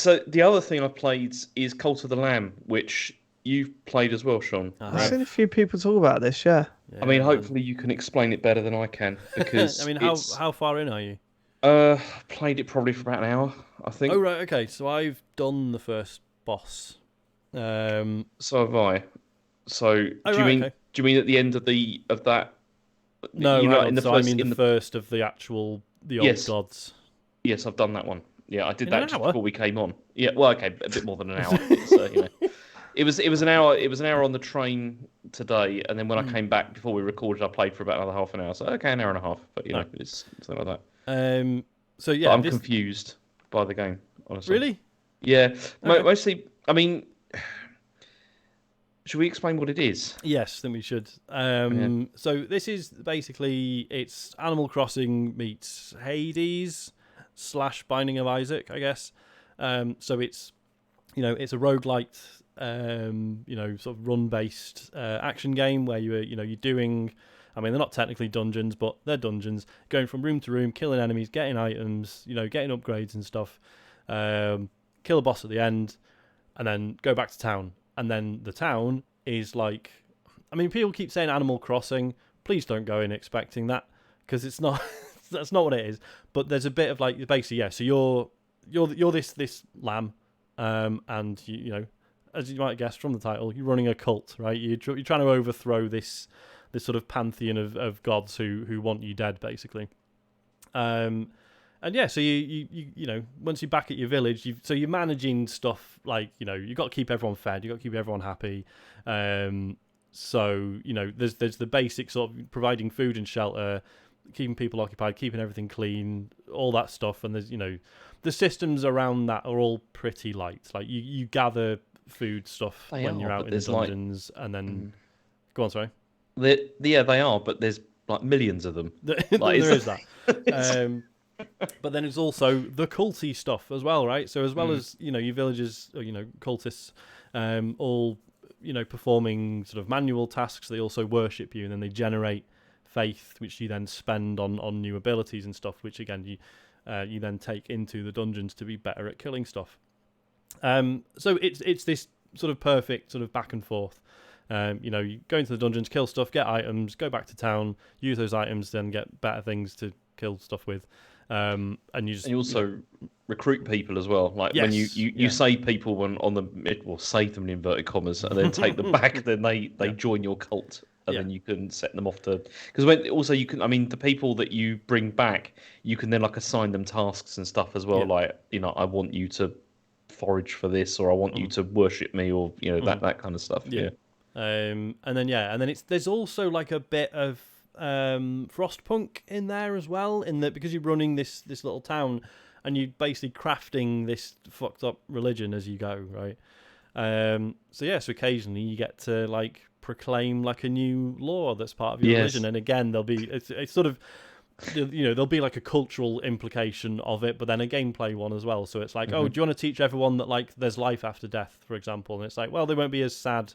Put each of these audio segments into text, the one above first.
So the other thing I played is Cult of the Lamb, which you've played as well, Sean, I I've right? seen a have. few people talk about this. Yeah, I mean, Yeah, man. hopefully you can explain it better than I can I because mean, it's how far in are you? played it probably for about an hour, I Oh think. right, okay. So I've done the first boss. Um. So have I. So Oh right, okay. do you mean at the end of the of that No, you know hang on. in the So I first mean the in the first of the actual the old yes, gods yes, I've done that one. Yeah, I did in an that just hour. before we came on. Yeah, well, okay, a bit more than an hour. It's it was an hour on the train today, and then when I Mm. came back before we recorded, I played for about another half an hour. So okay, an hour and a half, but No. it's something like that. So But yeah, I'm this confused by the game, honestly. really Yeah, okay. mostly. I mean, should we explain what it is? Yes, then we should. Yeah. So this is basically it's Animal Crossing meets Hades slash Binding of Isaac, I guess. So it's it's a roguelite, sort of run based action game where you're doing. I mean, they're not technically dungeons, but they're dungeons. Going from room to room, killing enemies, getting items, getting upgrades and stuff. Kill a boss at the end, and then go back to town. And then the town is like, I mean, people keep saying Animal Crossing. Please don't go in expecting that because it's not. That's not what it is. But there's a bit of like basically, yeah. So you're this lamb, and as you might guess from the title, you're running a cult, right? You're trying to overthrow this sort of pantheon of gods who want you dead, basically. And yeah, so once you're back at your village, you're managing stuff like you've got to keep everyone fed, you've got to keep everyone happy. There's the basic sort of providing food and shelter, keeping people occupied, keeping everything clean, all that stuff. And there's the systems around that are all pretty light. Like you gather food stuff They when are, you're out but in the there's like, dungeons, and then mm, go on, sorry. yeah, they are, but there's like millions of them. Like, There is that. it's, Um, But then it's also the culty stuff as well, right? So as well mm, as your villagers, or, cultists, all performing sort of manual tasks, they also worship you, and then they generate faith, which you then spend on new abilities and stuff, which again you then take into the dungeons to be better at killing stuff. So it's this sort of perfect sort of back and forth. You go into the dungeons, kill stuff, get items, go back to town, use those items, then get better things to kill stuff with. And you and just you also recruit people as well. Like when yes, you yeah, save people when on the well, save them in inverted commas, and then take them back, then they yeah, join your cult, and yeah, then you can set them off to because when also you can. I mean, the people that you bring back, you can then like assign them tasks and stuff as well. yeah. Like I want you to forage for this, or I want you Mm-hmm, to worship me, or mm-hmm, that kind of stuff. yeah. Yeah. And then there's also like a bit of Frostpunk in there as well, in that because you're running this little town and you're basically crafting this fucked up religion as you go, right? So occasionally you get to like proclaim like a new law that's part of your religion, Yes. and again it's sort of there'll be like a cultural implication of it, but then a gameplay one as well. So it's like, oh, Hmm. do you want to teach everyone that like there's life after death, for example? And it's like, well, they won't be as sad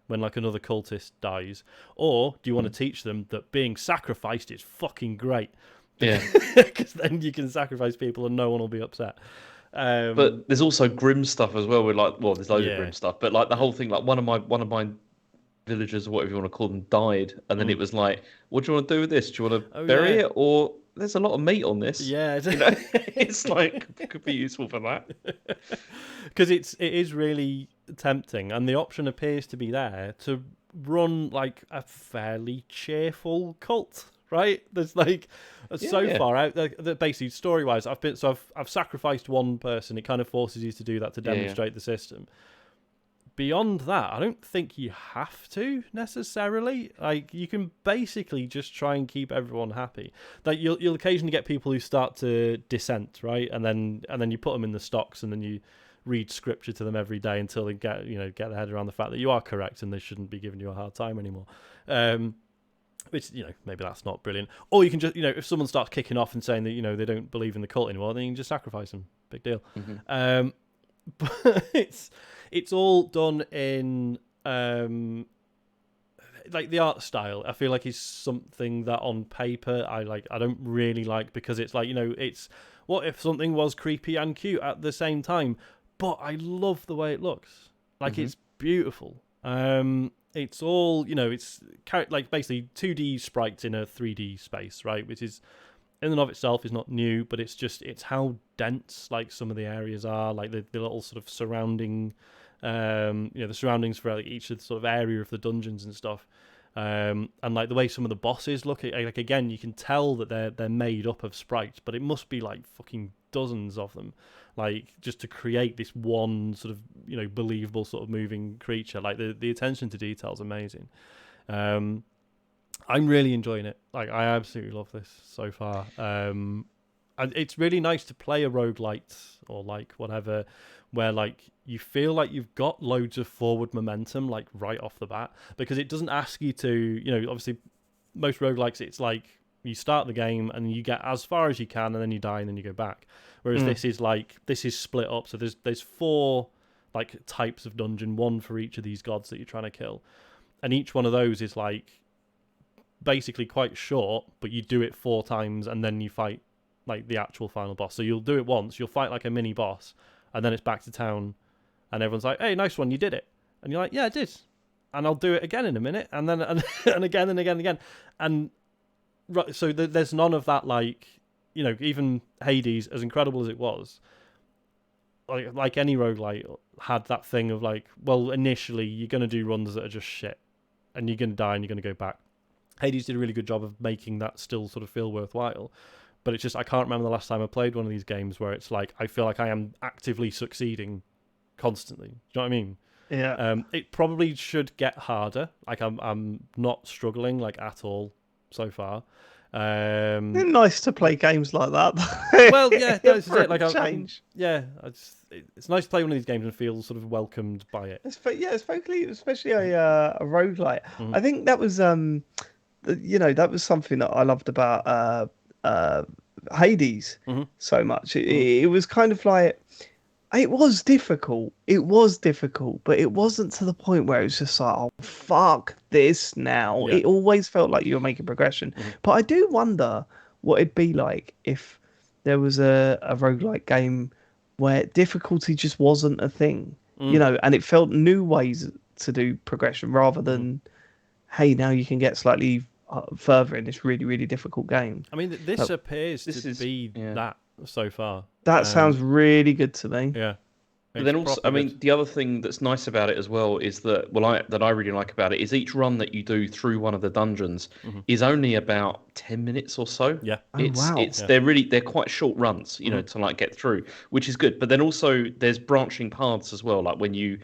when like another cultist dies, or do you want to teach them that being sacrificed is fucking great? Yeah. Because then you can sacrifice people and no one will be upset. Um, But there's also grim stuff as well. With like, well, there's loads of yeah, grim stuff, but like the yeah, whole thing, like one of my villagers or whatever you want to call them died, and then mm. it was like, what do you want to do with this? Do you want to Oh bury yeah, it, or there's a lot of meat on this? yeah. You know, it's like could be useful for that. Because it is really tempting, and the option appears to be there to run like a fairly cheerful cult. Right? There's like Yeah, so yeah. far out that basically story wise, I've sacrificed one person. It kind of forces you to do that to Yeah, yeah. demonstrate the system. Beyond that, I don't think you have to necessarily. Like you can basically just try and keep everyone happy. Like you'll occasionally get people who start to dissent, right? And then you put them in the stocks, and then you read scripture to them every day until they get their head around the fact that you are correct and they shouldn't be giving you a hard time anymore. Which maybe that's not brilliant. Or you can just if someone starts kicking off and saying that they don't believe in the cult anymore, then you can just sacrifice them. Big deal. Hmm. But it's all done in like the art style. I feel like is something that on paper I don't really like, because it's like it's what if something was creepy and cute at the same time, but I love the way it looks. Like, Mhm. it's beautiful. It's all, it's like basically 2D sprites in a 3D space, right? Which is in and of itself is not new, but it's how dense like some of the areas are, like the little sort of surrounding, the surroundings for like, each of the sort of area of the dungeons and stuff. And like the way some of the bosses look, like again, you can tell that they're made up of sprites, but it must be like fucking dozens of them, like just to create this one sort of believable sort of moving creature. Like the attention to detail is amazing. I'm really enjoying it. Like I absolutely love this so far. And it's really nice to play a roguelite or like whatever, where like you feel like you've got loads of forward momentum like right off the bat, because it doesn't ask you to, obviously most roguelikes it's like you start the game and you get as far as you can and then you die and then you go back. Whereas this is split up. So there's 4 like types of dungeon, one for each of these gods that you're trying to kill. And each one of those is like basically quite short, but you do it 4 times and then you fight like the actual final boss. So you'll do it once, you'll fight like a mini boss, and then it's back to town, and everyone's like, "Hey, nice one, you did it," and you're like, "Yeah, I did," and I'll do it again in a minute, and then and again and again and again, and right. So there's none of that, like even Hades, as incredible as it was, like any roguelite had that thing of like, well, initially you're gonna do runs that are just shit, and you're gonna die and you're gonna go back. Hades did a really good job of making that still sort of feel worthwhile. But it's just, I can't remember the last time I played one of these games where it's like, I feel like I am actively succeeding constantly. Do you know what I mean? Yeah. It probably should get harder. Like, I'm not struggling, like, at all so far. Nice to play games like that. Well, yeah, this is For it. Like, a change. It's nice to play one of these games and feel sort of welcomed by it. Especially a roguelite. I think that was that was something that I loved about Hades so much. It was kind of like, it was difficult. It was difficult, but it wasn't to the point where it was just like, oh fuck this now. Yeah. It always felt like you were making progression. But I do wonder what it'd be like if there was a roguelike game where difficulty just wasn't a thing. And it felt new ways to do progression rather than, hey, now you can get slightly further in this really, really difficult game. I mean, this appears to be that so far. That sounds really good to me. Yeah. But then also, I mean, the other thing that's nice about it as well is that, that I really like about it is each run that you do through one of the dungeons is only about 10 minutes or so. Yeah. They're quite short runs, to like get through, which is good. But then also there's branching paths as well. Like when you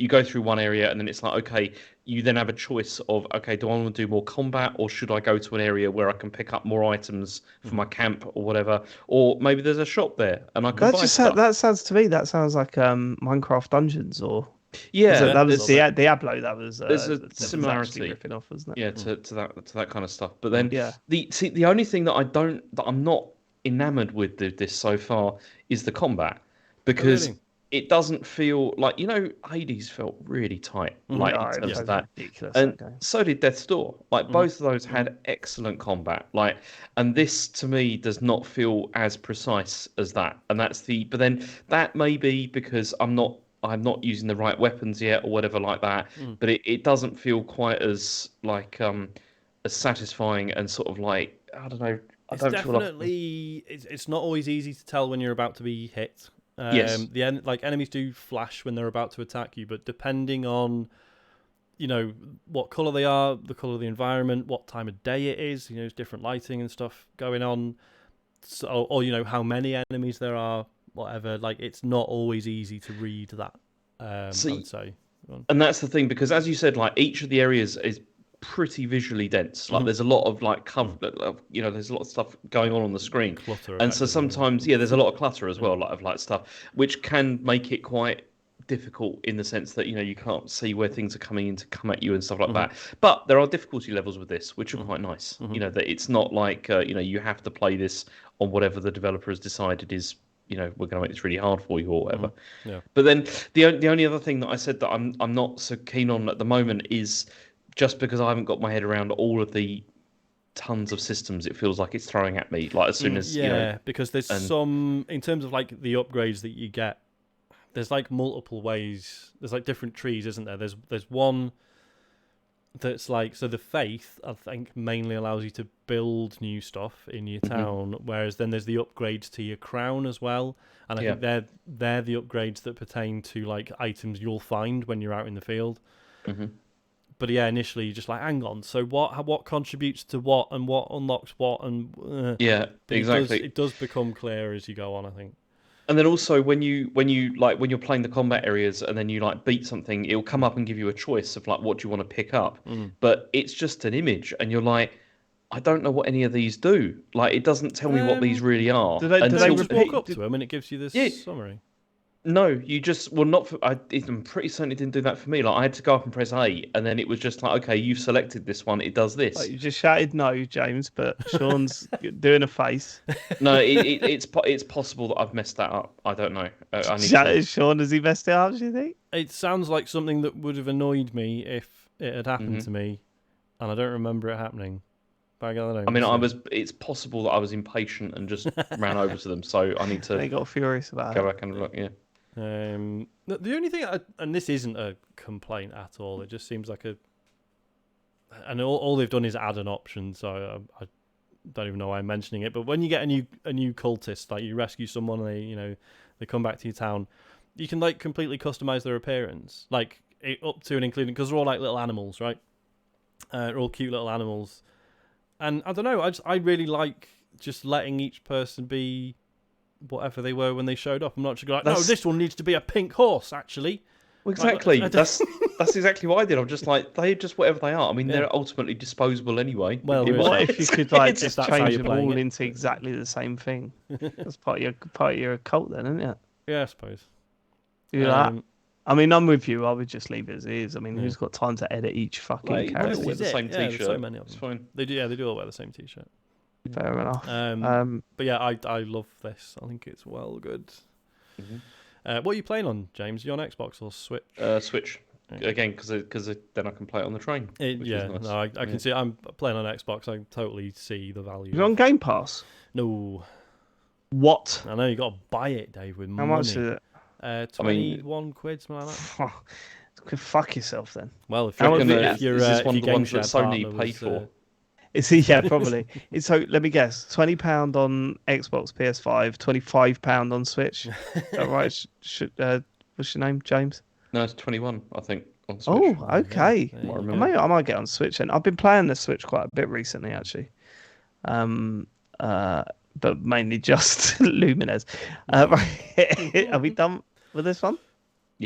go through one area and then it's like, okay, you then have a choice of, okay, do I want to do more combat or should I go to an area where I can pick up more items for my camp or whatever? Or maybe there's a shop there and I can buy stuff. That sounds to me, that sounds like Minecraft Dungeons or... Yeah. That was Diablo. That was... there's a similarity. Ripping off, wasn't it? Yeah, to that kind of stuff. But then the only thing that I'm not enamored with this so far is the combat. Because... Really? It doesn't feel like, Hades felt really tight, like in terms of that, and so did Death's Door. Like both of those had excellent combat, and this to me does not feel as precise as that. And but then that may be because I'm not using the right weapons yet or whatever like that. But it doesn't feel quite as as satisfying and sort of like, I don't know. It's not always easy to tell when you're about to be hit. Yes. Enemies do flash when they're about to attack you, but depending on, what color they are, the color of the environment, what time of day it is, there's different lighting and stuff going on, so, or how many enemies there are, whatever. Like it's not always easy to read that. I would say. And that's the thing, because as you said, like each of the areas is pretty visually dense. Like there's a lot of like cover, there's a lot of stuff going on the screen, clutter, and so sometimes there's a lot of clutter as well, of stuff, which can make it quite difficult in the sense that you can't see where things are coming in to come at you and stuff like that. But there are difficulty levels with this, which are quite nice. That it's not like you have to play this on whatever the developer has decided is. We're going to make this really hard for you or whatever. Yeah. But then the only other thing that I said that I'm not so keen on at the moment is. Just because I haven't got my head around all of the tons of systems, it feels like it's throwing at me. Like as soon as because there's some in terms of like the upgrades that you get. there's like multiple ways. There's like different trees, isn't there? There's one that's like, so the faith, I think, mainly allows you to build new stuff in your town, whereas then there's the upgrades to your crown as well, and I think they're the upgrades that pertain to like items you'll find when you're out in the field. But yeah, initially you're just like, hang on, so what contributes to what, and what unlocks what, and exactly. It does become clear as you go on, I think. And then also when you're playing the combat areas and then you like beat something, it'll come up and give you a choice of like what do you want to pick up. But it's just an image, and you're like, I don't know what any of these do. Like, it doesn't tell me what these really are. Do they just walk up to them and it gives you this summary? No, you just not. I'm pretty certain it didn't do that for me. Like, I had to go up and press A, and then it was just like, okay, you've selected this one. It does this. Like, you just shouted no, James, but Sean's doing a face. No, it's possible that I've messed that up. I don't know. Sean, has he messed it up? Do you think? It sounds like something that would have annoyed me if it had happened to me, and I don't remember it happening. But I mean, it's possible that I was impatient and just ran over to them. So I need to. They got furious about go back and look. Yeah. The only thing, and this isn't a complaint at all, it just seems like and all they've done is add an option, so I don't even know why I'm mentioning it. But when you get a new cultist, like you rescue someone, and they come back to your town, you can like completely customize their appearance, like up to and including, because they're all like little animals, right? They're all cute little animals, and I don't know, I really like just letting each person be whatever they were when they showed up. I'm not just like, no, this one needs to be a pink horse, actually. Well, exactly. Like, that's exactly what I did. I'm just like, they're just whatever they are. I mean, they're ultimately disposable anyway. Well, what if you could like just change them all into exactly the same thing? That's part of your cult, then, isn't it? Yeah, I suppose. I mean, I'm with you. I would just leave it as it is. I mean, who's got time to edit each fucking character? Wear the same t-shirt. So many of them. It's fine. They do all wear the same t-shirt. Fair enough. But yeah, I love this. I think it's well good. What are you playing on, James? Are you on Xbox or Switch? Switch. Again, because then I can play it on the train. Nice. No, I can see. I'm playing on Xbox. I totally see the value. You're on Game Pass? No. What? I know you got to buy it, Dave. With How much is it? 21 quid, something like that. Fuck yourself then. Well, if you're is this one of the ones that Sony paid for? Is he? Yeah, probably. So let me guess: £20 on Xbox, PS5, £25 on Switch. Is that right? What's your name, James? No, it's 21, I think, on Switch. Oh, okay. I might get on Switch, and I've been playing the Switch quite a bit recently, actually. But mainly just Lumines. Are we done with this one?